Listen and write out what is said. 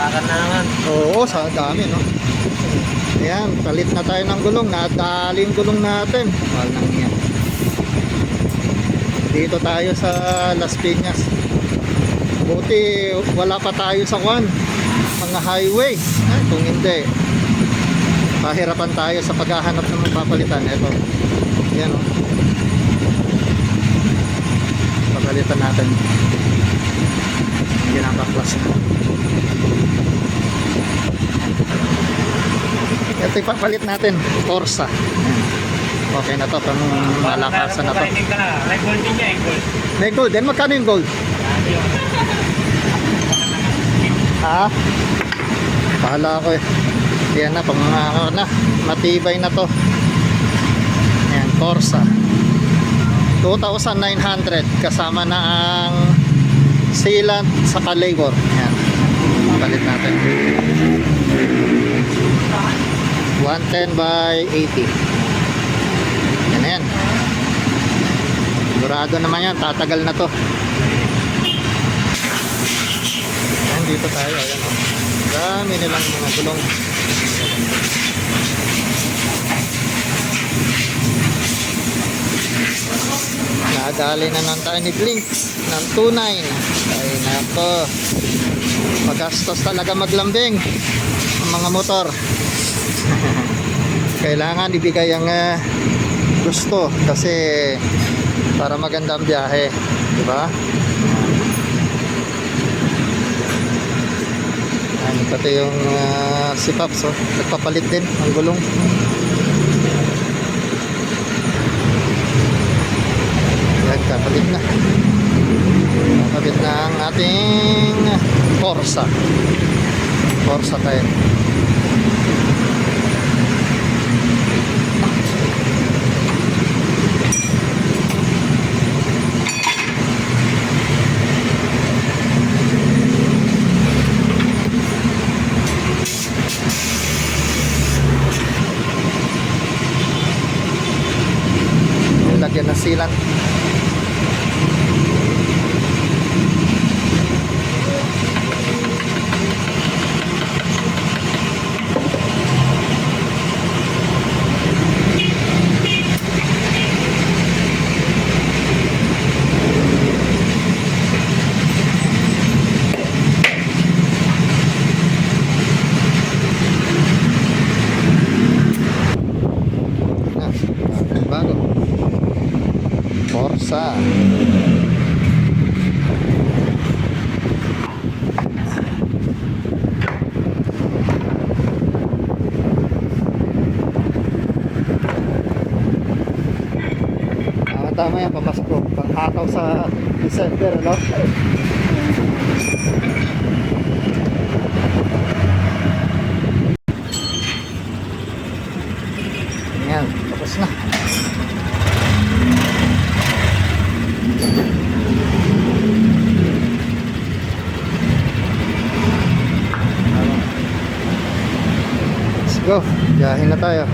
Bakal na naman. Oo, sa dami, no? Ayan, palit na tayo ng gulong. Nadali yung gulong natin. Mahal nang yan. Dito tayo sa Las Piñas. Buti wala pa tayo sa mga highway. Kung hindi, pahirapan tayo sa paghahanap ng magpapalitan. Ito. Ayan, oh. Papalitan natin. Hindi nakaklas na. Ito ipapalit natin, Corsa. Okay na to, pang malakasan na to. May gold din niya, gold. May gold din? Magkano yung gold? Ha? Bahala ako eh. Yan na, pang matibay na to. Ayan, Corsa. 2,900 kasama na ang sealant sa labor. Ayan, palit natin. 110 by 80. Yan yan. Sigurado naman yan, tatagal na to. Ayan, dito tayo. Ayan, oh. Dami nilang mga gulong. Nadali na ng tayo ni Blink ng 2.9. Ay nako, magastos talaga maglambing ang mga motor. Kailangan ibigay ang gusto kasi para maganda ang biyahe, di ba? Ano pati yung si Paps, oh, nagpapalit din ang gulong. Nagpapalit na. Nagpapalit na ang ating Corsa. Corsa tayo. Lagyan ng sealant. Bago Corsa. Tama yan, pamasok ko panghataw sa December, no? Yan, tapos na. Let's go, biyahin na tayo.